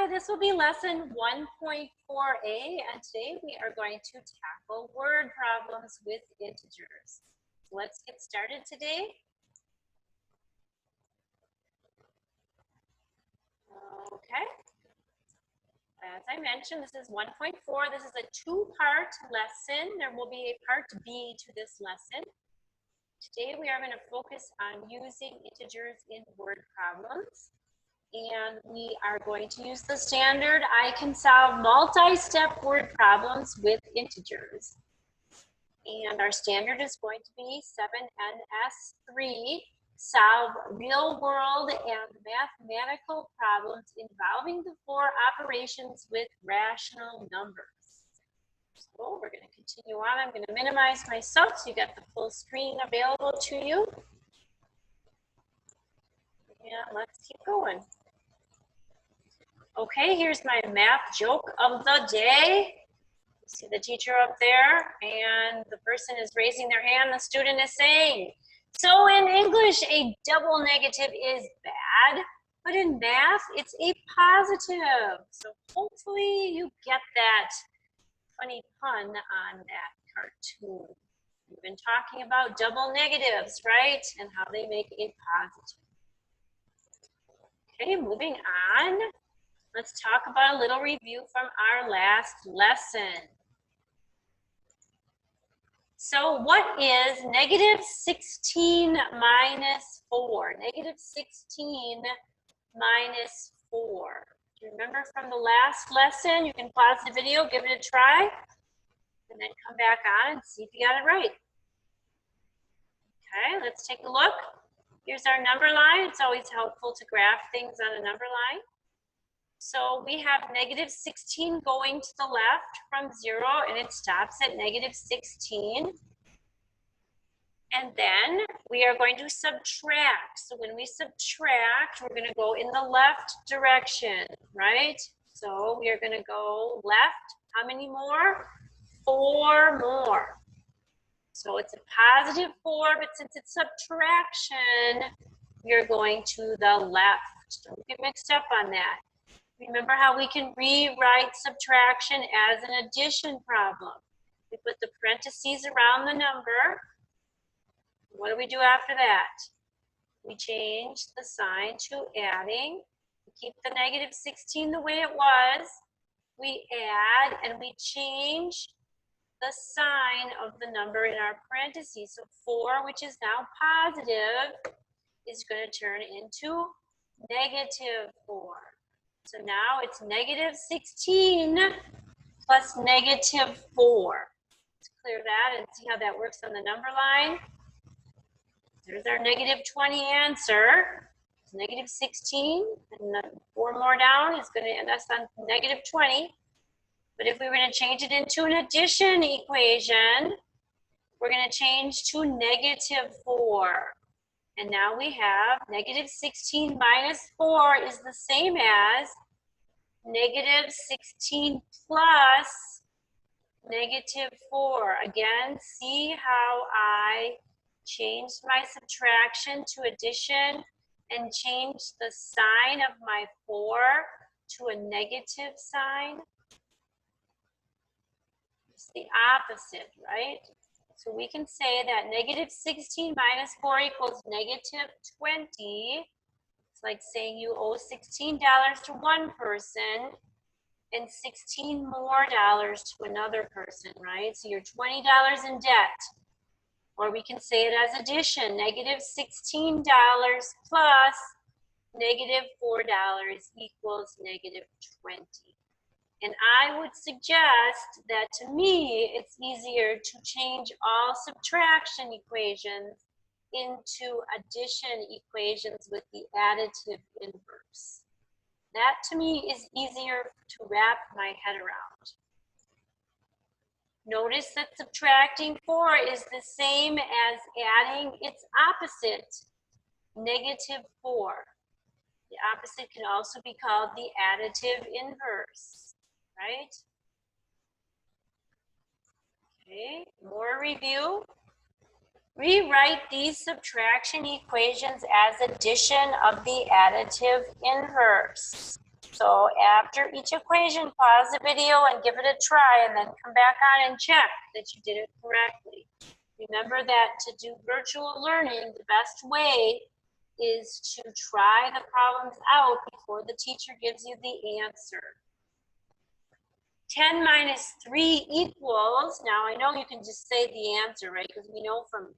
Hi, this will be lesson 1.4a, and today we are going to tackle word problems with integers. Let's get started today. Okay. As I mentioned, this is 1.4. This is a two-part lesson. There will be a part B to this lesson. Today we are going to focus on using integers in word problems. And we are going to use the standard I can solve multi-step word problems with integers. And our standard is going to be 7NS3, solve real world and mathematical problems involving the four operations with rational numbers. So we're going to continue on. I'm going to minimize myself so you got the full screen available to you. And let's keep going. Okay, here's my math joke of the day. You see the teacher up there, and the person is raising their hand. The student is saying, so in English, a double negative is bad, but in math, it's a positive. So hopefully you get that funny pun on that cartoon. We've been talking about double negatives, right? And how they make a positive. Okay, moving on. Let's talk about a little review from our last lesson. So what is negative 16 minus 4? Negative 16 minus 4. Do you remember from the last lesson? You can pause the video, give it a try, and then come back on and see if you got it right. Okay, let's take a look. Here's our number line. It's always helpful to graph things on a number line. So we have negative 16 going to the left from 0, and it stops at negative 16. And then we are going to subtract. So when we subtract, we're going to go in the left direction, right? So we are going to go left. How many more? 4 more. So it's a positive 4, but since it's subtraction, you're going to the left. Don't get mixed up on that. Remember how we can rewrite subtraction as an addition problem. We put the parentheses around the number. What do we do after that? We change the sign to adding. We keep the negative 16 the way it was. We add and we change the sign of the number in our parentheses. So 4, which is now positive, is going to turn into negative 4. So now it's negative 16 plus negative 4. Let's clear that and see how that works on the number line. There's our negative 20 answer. It's negative 16, and then 4 more down is going to end us on negative 20. But if we were going to change it into an addition equation, we're going to change to negative 4. And now we have negative 16 minus 4 is the same as negative 16 plus negative 4. Again, see how I changed my subtraction to addition and changed the sign of my 4 to a negative sign? It's the opposite, right? So we can say that negative 16 minus 4 equals negative 20. It's like saying you owe $16 to one person and $16 more to another person, right? So you're $20 in debt. Or we can say it as addition, negative $16 plus negative $4 equals negative 20. And I would suggest that to me, it's easier to change all subtraction equations into addition equations with the additive inverse. That to me is easier to wrap my head around. Notice that subtracting 4 is the same as adding its opposite, negative 4. The opposite can also be called the additive inverse, right? Okay, more review. Rewrite these subtraction equations as addition of the additive inverse. So after each equation, pause the video and give it a try, and then come back on and check that you did it correctly. Remember that to do virtual learning, the best way is to try the problems out before the teacher gives you the answer. 10 minus 3 equals, now I know you can just say the answer, right? Because we know from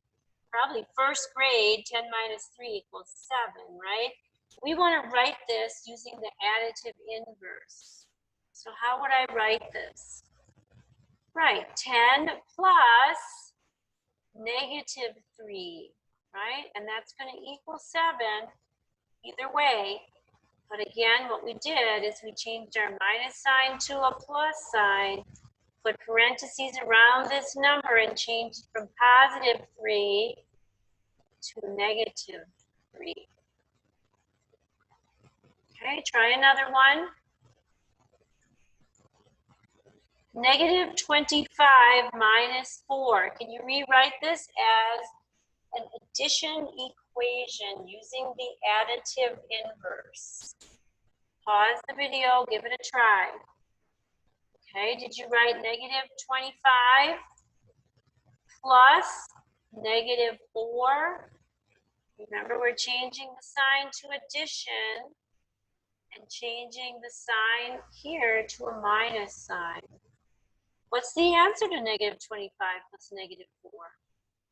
probably first grade, 10 minus 3 equals 7, right? We want to write this using the additive inverse. So how would I write this? Right, 10 plus negative 3, right? And that's going to equal 7 either way. But again, what we did is we changed our minus sign to a plus sign, put parentheses around this number, and changed from positive 3 to negative 3. Okay, try another one. Negative 25 minus 4. Can you rewrite this as an addition equation using the additive inverse? Pause the video, give it a try. Okay, did you write negative 25 plus negative 4? Remember, we're changing the sign to addition and changing the sign here to a minus sign. What's the answer to negative 25 plus negative 4?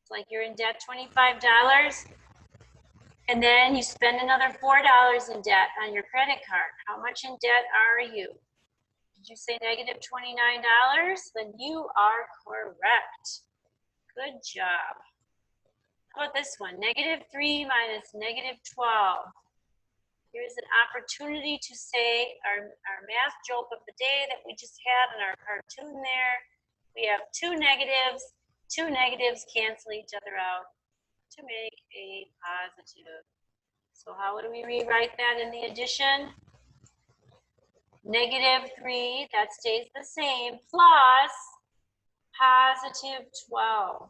It's like you're in debt $25 and then you spend another $4 in debt on your credit card. How much in debt are you? Did you say negative $29? Then you are correct. Good job. How about this one? Negative 3 minus negative 12. Here's an opportunity to say our math joke of the day that we just had in our cartoon there. We have two negatives cancel each other out to make a positive. So how do we rewrite that in the addition? Negative 3, that stays the same, plus positive 12.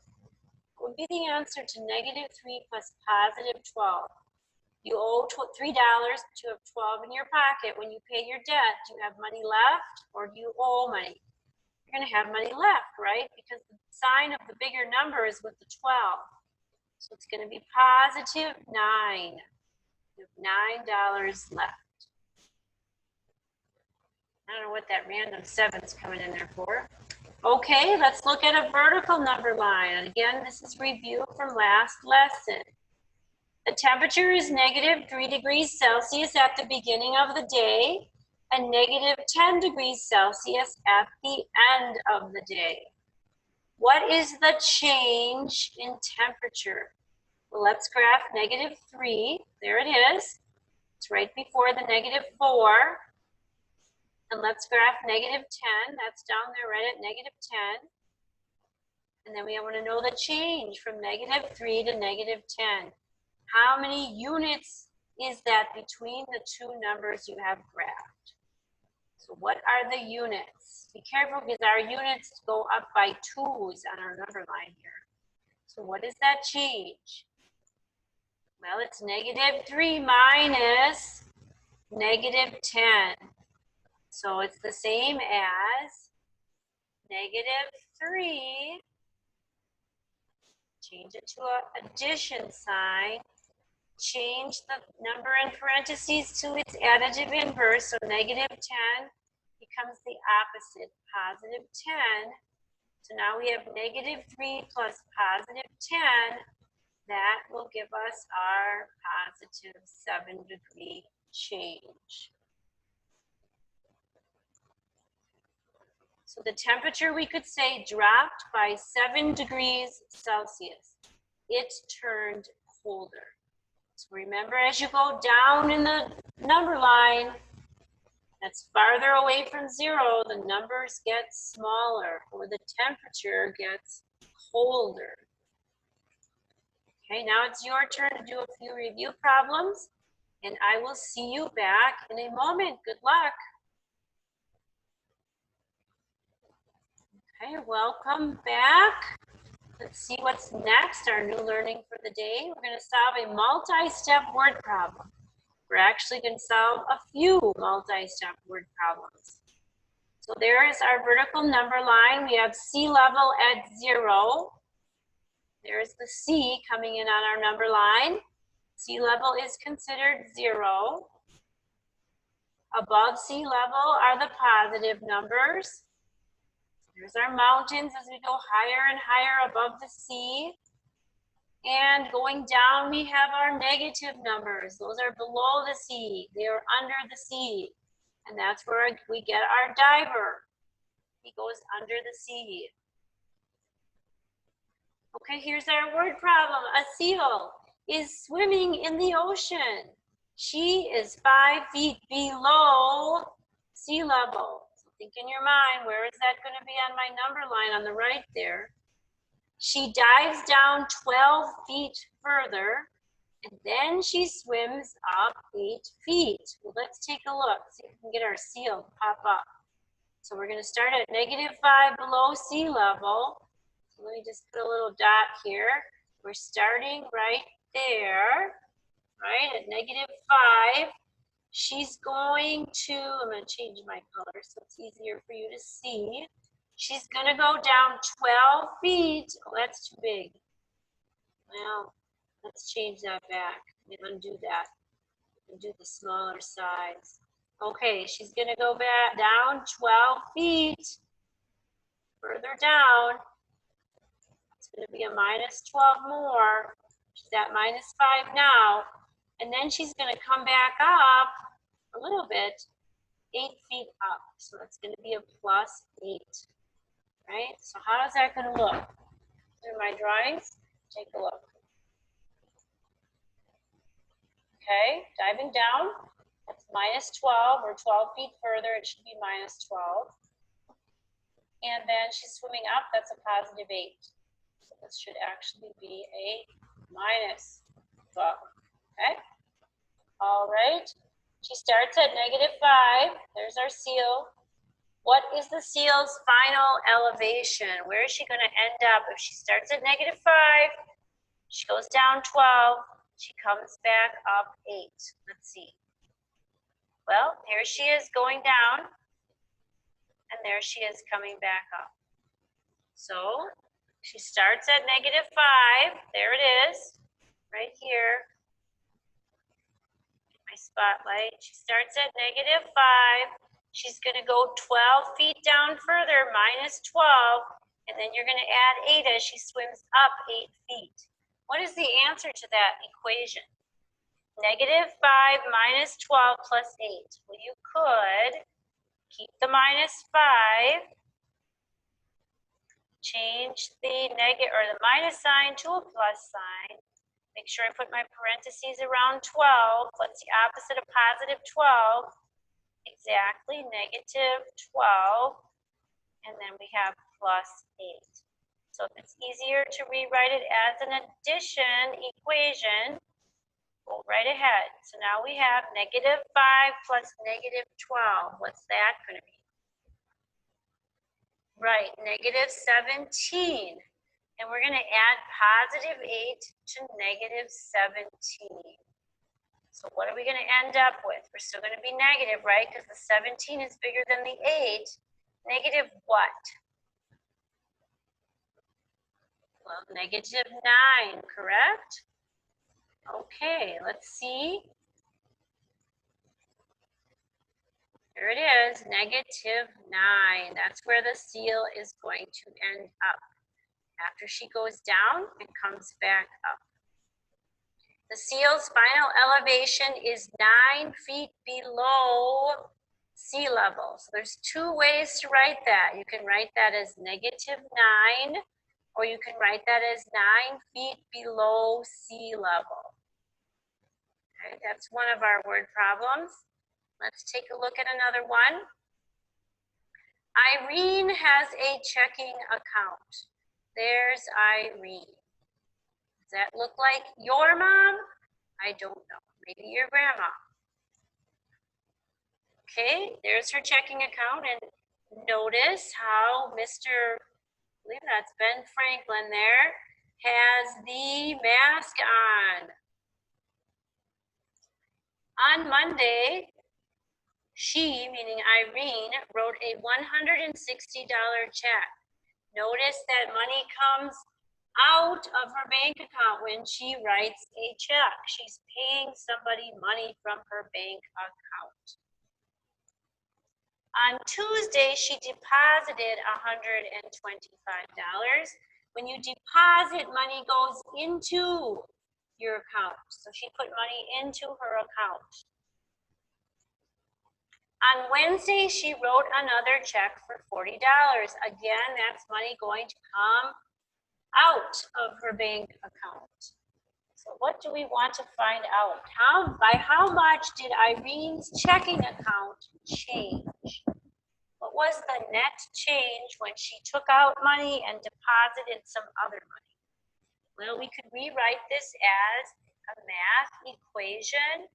What would be the answer to negative 3 plus positive 12? You owe $3, but you have 12 in your pocket. When you pay your debt, do you have money left or do you owe money? You're going to have money left, right? Because the sign of the bigger number is with the 12. So it's going to be positive 9. You have $9 left. I don't know what that random 7's coming in there for. Okay, let's look at a vertical number line. And again, this is review from last lesson. The temperature is negative 3 degrees Celsius at the beginning of the day and negative 10 degrees Celsius at the end of the day. What is the change in temperature? Well, let's graph negative 3. There it is. It's right before the negative 4. And let's graph negative 10. That's down there right at negative 10. And then we want to know the change from negative 3 to negative 10. How many units is that between the two numbers you have graphed? So what are the units? Be careful because our units go up by 2's on our number line here. So what is that change? Well, it's negative 3 minus negative 10. So it's the same as negative 3. Change it to an addition sign. Change the number in parentheses to its additive inverse. So negative 10 becomes the opposite, positive 10. So now we have negative 3 plus positive 10. That will give us our positive 7-degree change. So the temperature, we could say, dropped by 7 degrees Celsius. It turned colder. So remember, as you go down in the number line, that's farther away from 0, the numbers get smaller, or the temperature gets colder. Okay, now it's your turn to do a few review problems, and I will see you back in a moment. Good luck. Okay, welcome back. Let's see what's next, our new learning for the day. We're going to solve a multi-step word problem. We're actually going to solve a few multi-step word problems. So there is our vertical number line. We have sea level at 0. There's the C coming in on our number line. Sea level is considered 0. Above sea level are the positive numbers. There's our mountains as we go higher and higher above the sea. And going down, we have our negative numbers. Those are below the sea. They are under the sea. And that's where we get our diver. He goes under the sea. Okay, here's our word problem. A seal is swimming in the ocean. She is 5 feet below sea level. So think in your mind, where is that going to be on my number line on the right there? She dives down 12 feet further, and then she swims up 8 feet. Well, let's take a look, see if we can get our seal to pop up. So we're going to start at -5 below sea level. So let me just put a little dot here. We're starting right there, right, at -5. She's going to, I'm going to change my color so it's easier for you to see. She's going to go down 12 feet. Oh, that's too big. Well, let's change that back. Let me undo that. Do the smaller size. Okay, she's going to go back down 12 feet. Further down. It's going to be a -12 more. She's at -5 now. And then she's going to come back up a little bit, 8 feet up. So that's going to be a +8. Right? So how is that going to look? Through my drawings, take a look. Okay, diving down, that's -12 or 12 feet further, it should be -12. And then she's swimming up, that's a +8. So this should actually be a -12. Okay, all right. She starts at -5, there's our seal. What is the seal's final elevation? Where is she going to end up? If she starts at -5, she goes down 12, she comes back up 8. Let's see. Well, here she is going down, and there she is coming back up. So she starts at -5. There it is, right here. My spotlight. She starts at -5. She's going to go 12 feet down further, -12, and then you're going to add 8 as she swims up 8 feet. What is the answer to that equation? -5 -12 + 8. Well, you could keep the -5, change the negative or the minus sign to a plus sign. Make sure I put my parentheses around 12. What's the opposite of +12? Exactly, -12. And then we have +8. So if it's easier to rewrite it as an addition equation, go right ahead. So now we have -5 + -12. What's that going to be? Right, -17. And we're going to add +8 to -17. So what are we going to end up with? We're still going to be negative, right? Because the 17 is bigger than the 8. Negative what? Well, -9, correct? Okay, let's see. There it is, -9. That's where the seal is going to end up after she goes down and comes back up. The seal's final elevation is 9 feet below sea level. So there's 2 ways to write that. You can write that as -9, or you can write that as 9 feet below sea level. Okay, that's one of our word problems. Let's take a look at another one. Irene has a checking account. There's Irene. Does that look like your mom? I don't know. Maybe your grandma. Okay, there's her checking account. And notice how Mr. I believe that's Ben Franklin there, has the mask on. On Monday, she, meaning Irene, wrote a $160 check. Notice that money comes out of her bank account when she writes a check. She's paying somebody money from her bank account. On Tuesday, she deposited $125. When you deposit, money goes into your account. So she put money into her account. On Wednesday, she wrote another check for $40. Again, that's money going to come out of her bank account. So what do we want to find out? By how much did Irene's checking account change? What was the net change when she took out money and deposited some other money? Well, we could rewrite this as a math equation.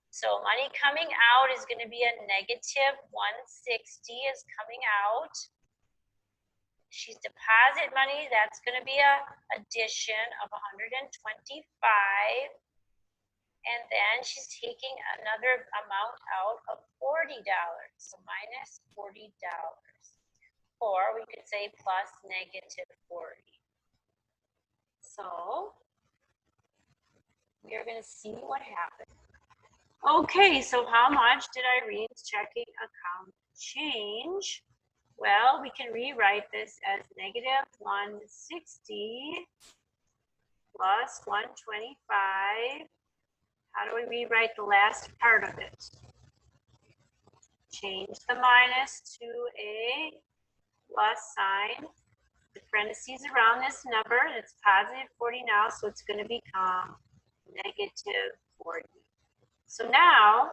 So money coming out is going to be a negative 160 is coming out. She's deposit money, that's going to be a addition of 125. And then she's taking another amount out of $40. So minus $40. Or we could say plus negative 40. So we're going to see what happens. Okay, so how much did Irene's checking account change? Well, we can rewrite this as negative 160 plus 125. How do we rewrite the last part of it? Change the minus to a plus sign. The parentheses around this number, it's positive 40 now, so it's going to become negative 40. So now,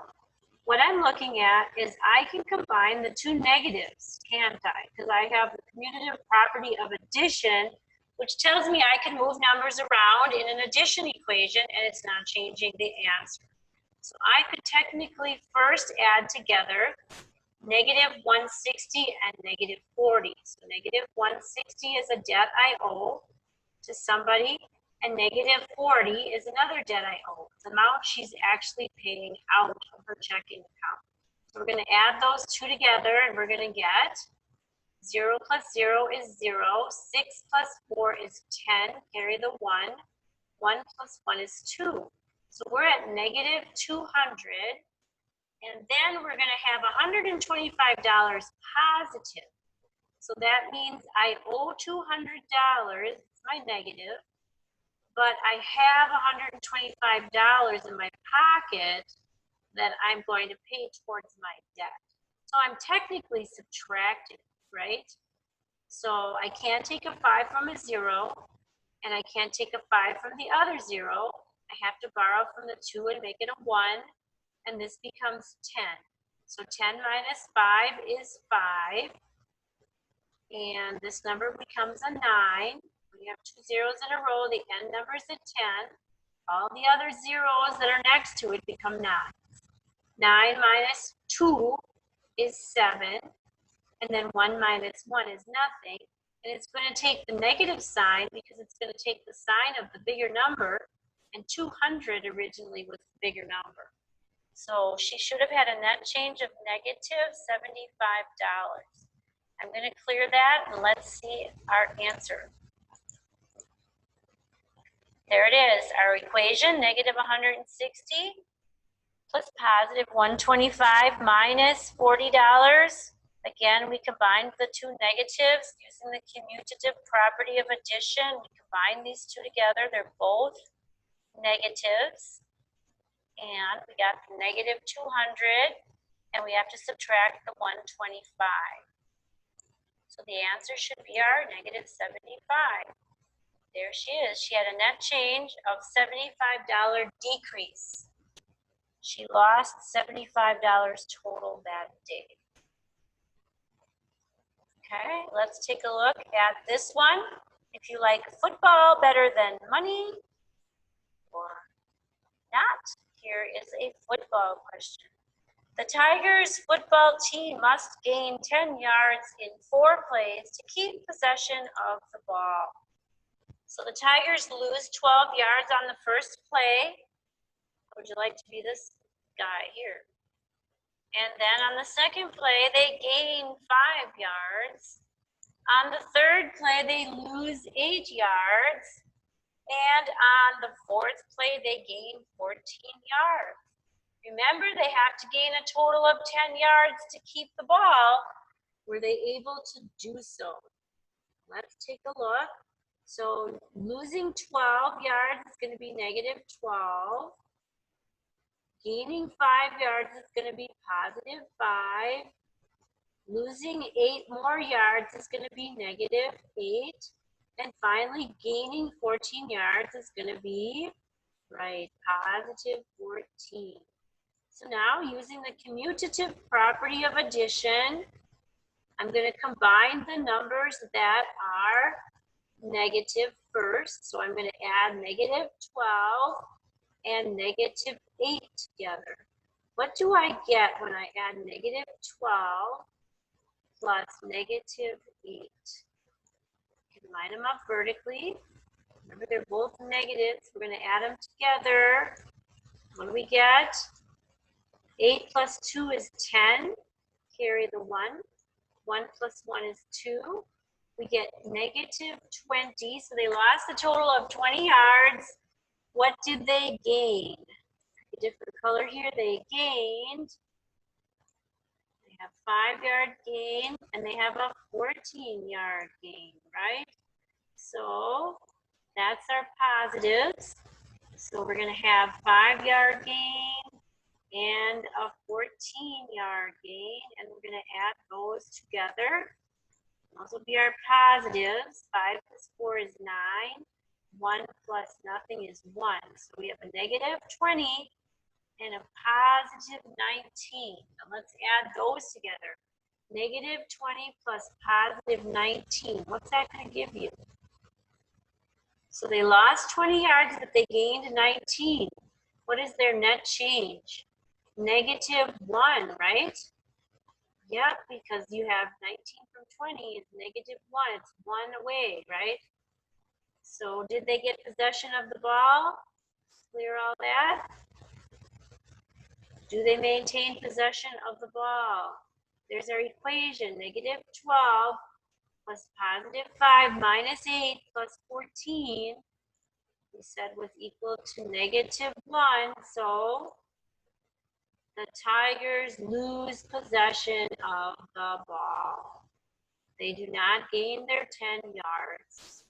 what I'm looking at is I can combine the two negatives, can't I? Because I have the commutative property of addition, which tells me I can move numbers around in an addition equation and it's not changing the answer. So I could technically first add together negative 160 and negative 40. So negative 160 is a debt I owe to somebody, and negative 40 is another debt I owe. It's the amount she's actually paying out of her checking account. So we're going to add those two together and we're going to get 0 plus 0 is 0. 6 plus 4 is 10. Carry the 1. 1 plus 1 is 2. So we're at negative 200. And then we're going to have $125 positive. So that means I owe $200. It's my negative. But I have $125 in my pocket that I'm going to pay towards my debt. So I'm technically subtracting, right? So I can't take a 5 from a 0, and I can't take a 5 from the other 0. I have to borrow from the 2 and make it a 1, and this becomes 10. So 10 minus 5 is 5, and this number becomes a 9. We have two zeros in a row, the end number is a 10. All the other zeros that are next to it become 9. 9 minus 2 is 7. And then 1 minus 1 is nothing. And it's going to take the negative sign because it's going to take the sign of the bigger number. And 200 originally was the bigger number. So she should have had a net change of negative $75. I'm going to clear that and let's see our answer. There it is, our equation, negative 160 plus positive 125 minus $40. Again, we combined the two negatives using the commutative property of addition. We combine these two together, they're both negatives. And we got the negative 200, and we have to subtract the 125. So the answer should be our negative 75. There she is. She had a net change of $75 decrease. She lost $75 total that day. Okay, let's take a look at this one. If you like football better than money or not, here is a football question. The Tigers football team must gain 10 yards in 4 plays to keep possession of the ball. So the Tigers lose 12 yards on the first play. Would you like to be this guy here. And then on the second play, they gain 5 yards. On the third play, they lose 8 yards. And on the fourth play, they gain 14 yards. Remember, they have to gain a total of 10 yards to keep the ball. Were they able to do so? Let's take a look. So losing 12 yards is going to be negative 12. Gaining 5 yards is going to be positive 5. Losing 8 more yards is going to be negative 8. And finally, gaining 14 yards is going to be, right, positive 14. So now, using the commutative property of addition, I'm going to combine the numbers that are negative first. So I'm going to add negative 12 and negative 8 together. What do I get when I add negative 12 plus negative 8? Can line them up vertically. Remember, they're both negatives. We're going to add them together. What do we get? 8 plus 2 is 10. Carry the 1. 1 plus 1 is 2. We get negative 20. So they lost a total of 20 yards. What did they gain? A different color here. They gained. They have 5-yard gain, and they have a 14-yard gain, right? So that's our positives. So we're going to have 5-yard gain and a 14-yard gain, and we're going to add those together. Those will be our positives. 5 plus 4 is 9. 1 plus nothing is 1. So we have a negative 20 and a positive 19. Now let's add those together. Negative 20 plus positive 19. What's that going to give you? So they lost 20 yards, but they gained 19. What is their net change? Negative 1, right? Yep, because you have 19 from 20 is negative 1. It's 1 away, right? So did they get possession of the ball? Clear all that? Do they maintain possession of the ball? There's our equation. Negative 12 plus positive 5 minus 8 plus 14. We said was equal to negative 1. So the Tigers lose possession of the ball. They do not gain their 10 yards.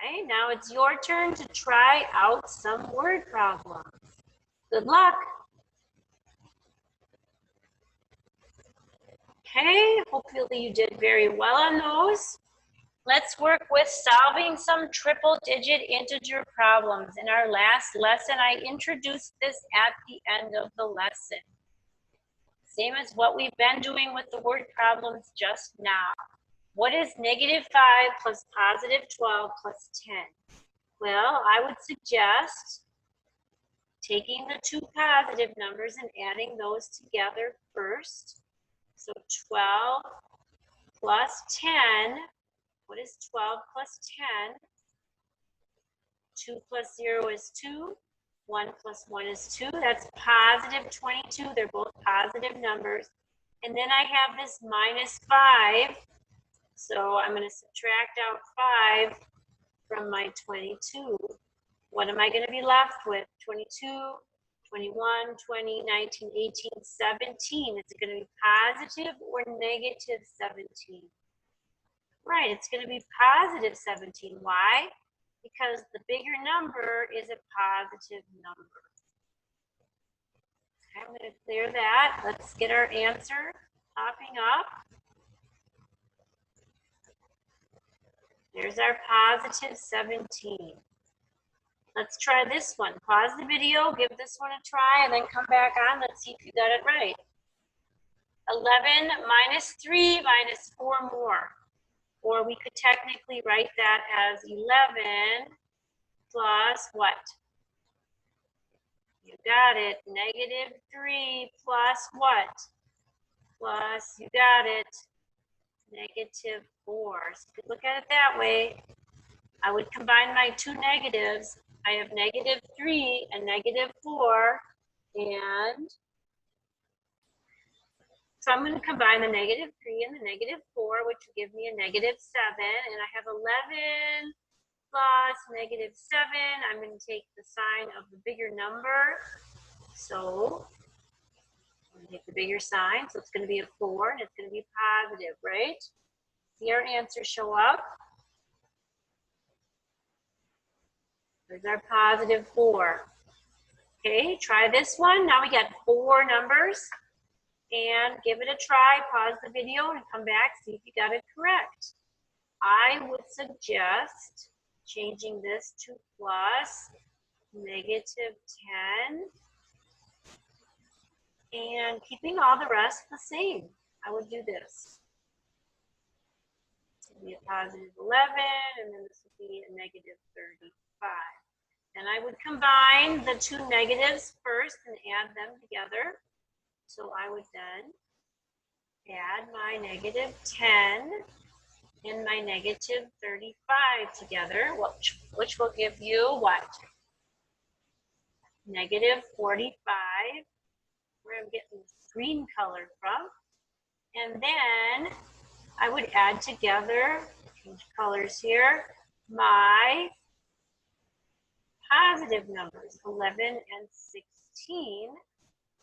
Okay, now it's your turn to try out some word problems. Good luck. Okay, hopefully you did very well on those. Let's work with solving some triple-digit integer problems. In our last lesson, I introduced this at the end of the lesson. Same as what we've been doing with the word problems just now. What is negative 5 plus positive 12 plus 10? Well, I would suggest taking the two positive numbers and adding those together first. So 12 plus 10. What is 12 plus 10? 2 plus 0 is 2. 1 plus 1 is 2. That's positive 22. They're both positive numbers. And then I have this minus 5. So I'm going to subtract out 5 from my 22. What am I going to be left with? 22, 21, 20, 19, 18, 17. Is it going to be positive or negative 17? Right, it's going to be positive 17. Why? Because the bigger number is a positive number. Okay, I'm going to clear that. Let's get our answer popping up. There's our positive 17. Let's try this one. Pause the video, give this one a try, and then come back on. Let's see if you got it right. 11 minus 3 minus 4 more. Or we could technically write that as 11 plus what? You got it. Negative 3 plus what? Plus, you got it, negative 4. So you could look at it that way. I would combine my two negatives. I have negative 3 and negative 4. And so I'm going to combine the -3 and the -4, which will give me a -7. And I have 11 plus -7. I'm going to take the sign of the bigger number. So I'm going to take the bigger sign. So it's going to be a 4, and it's going to be positive, right? See our answer show up. There's our +4. Okay, try this one. Now we got 4 numbers. And give it a try, pause the video, and come back, see if you got it correct. I would suggest changing this to plus -10 and keeping all the rest the same. I would do this. This would be a +11, and then this would be a -35. And I would combine the two negatives first and add them together. So I would then add my -10 and my -35 together, which will give you what? -45, where I'm getting this green color from. And then I would add together, change colors here, my positive numbers, 11 and 16.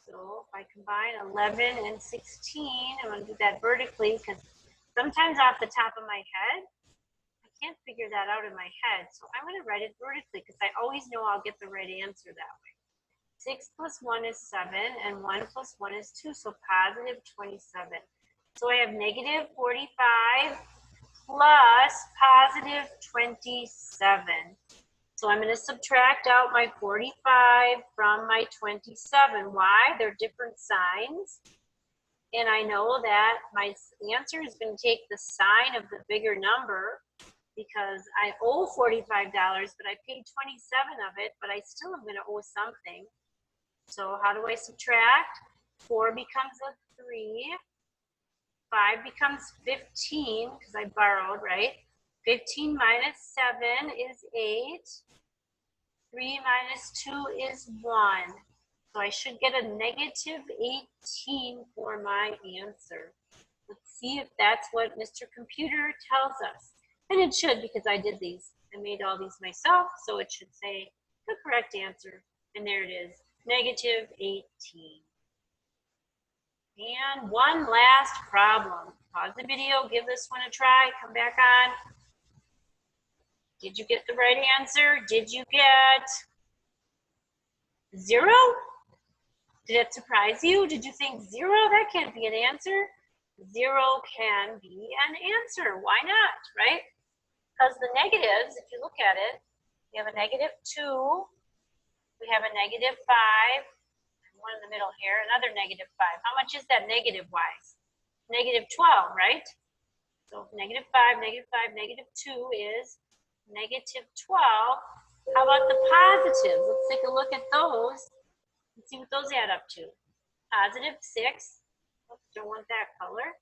So if I combine 11 and 16, I'm going to do that vertically because sometimes off the top of my head, I can't figure that out in my head. So I'm going to write it vertically because I always know I'll get the right answer that way. 6 plus 1 is 7, and 1 plus 1 is 2, so +27. So I have -45 plus +27. So I'm going to subtract out my 45 from my 27. Why? They're different signs. And I know that my answer is going to take the sign of the bigger number because I owe $45, but I paid 27 of it, but I still am going to owe something. So how do I subtract? 4 becomes a 3. 5 becomes 15 because I borrowed, right? 15 minus 7 is 8. 3 minus 2 is 1. So I should get a -18 for my answer. Let's see if that's what Mr. Computer tells us. And it should because I did these. I made all these myself, so it should say the correct answer. And there it is, -18. And one last problem. Pause the video, give this one a try, come back on. Did you get the right answer? Did you get 0? Did it surprise you? Did you think 0? That can't be an answer. 0 can be an answer. Why not, right? Because the negatives, if you look at it, we have a -2, we have a -5, one in the middle here, another -5. How much is that negative-wise? -12, right? So -5, -5, -2 is -12. How about the positives? Let's take a look at those and see what those add up to. +6, oops, don't want that color.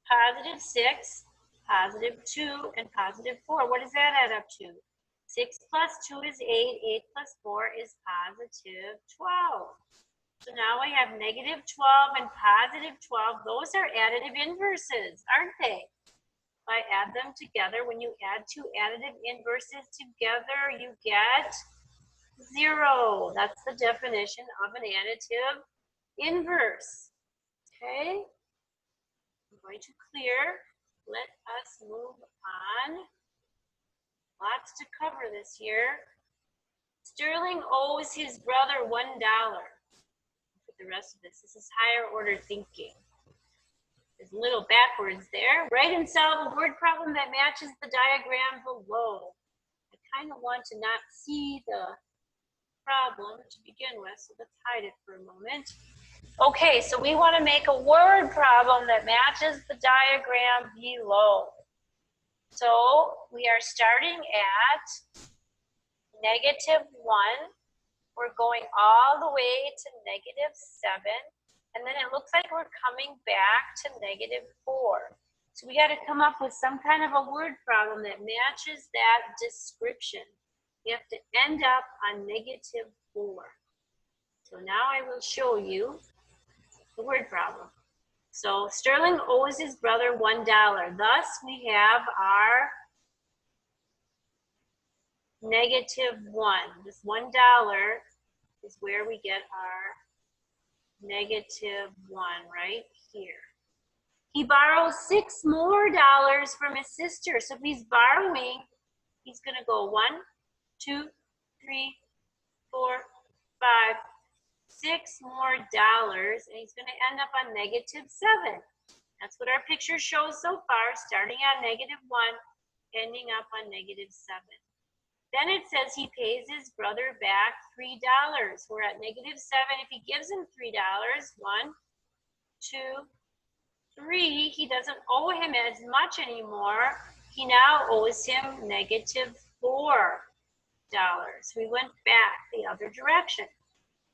+6, +2, and +4. What does that add up to? 6 plus 2 is 8. 8 plus 4 is +12. So now I have -12 and +12. Those are additive inverses, aren't they? If I add them together, when you add two additive inverses together, you get 0. That's the definition of an additive inverse. Okay? I'm going to clear. Let us move on. Lots to cover this year. Sterling owes his brother $1. Put the rest of this. This is higher order thinking. There's a little backwards there. Write and solve a word problem that matches the diagram below. I kind of want to not see the problem to begin with, so let's hide it for a moment. Okay, so we want to make a word problem that matches the diagram below. So we are starting at -1. We're going all the way to -7. And then it looks like we're coming back to -4. So we got to come up with some kind of a word problem that matches that description. You have to end up on -4. So now I will show you the word problem. So Sterling owes his brother $1. Thus, we have our -1. This $1 is where we get our -1 right here. He borrows $6 more from his sister. So if he's borrowing, he's going to go 1, 2, 3, 4, 5, 6 more dollars, and he's going to end up on -7. That's what our picture shows so far, starting at -1, ending up on -7. Then it says he pays his brother back $3. We're at -7. If he gives him $3, 1, 2, 3, he doesn't owe him as much anymore. He now owes him -$4. We went back the other direction.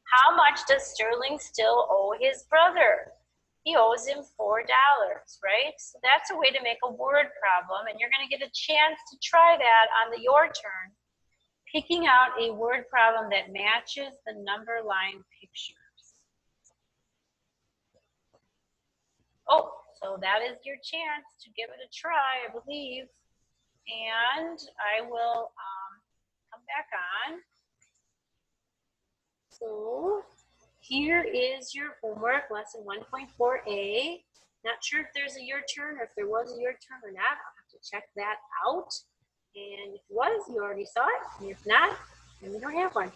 How much does Sterling still owe his brother? He owes him $4, right? So that's a way to make a word problem, and you're going to get a chance to try that on your turn, picking out a word problem that matches the number line pictures. Oh, so that is your chance to give it a try, I believe. And I will come back on. So here is your homework, lesson 1.4a. Not sure if there's a your turn or if there was a your turn or not. I'll have to check that out. And if it was, you already saw it. And if not, then we don't have one.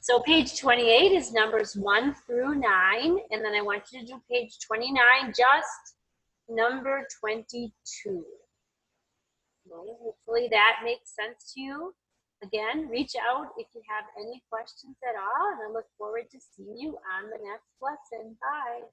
So page 28 is numbers 1 through 9. And then I want you to do page 29, just number 22. Okay, hopefully that makes sense to you. Again, reach out if you have any questions at all, and I look forward to seeing you on the next lesson. Bye.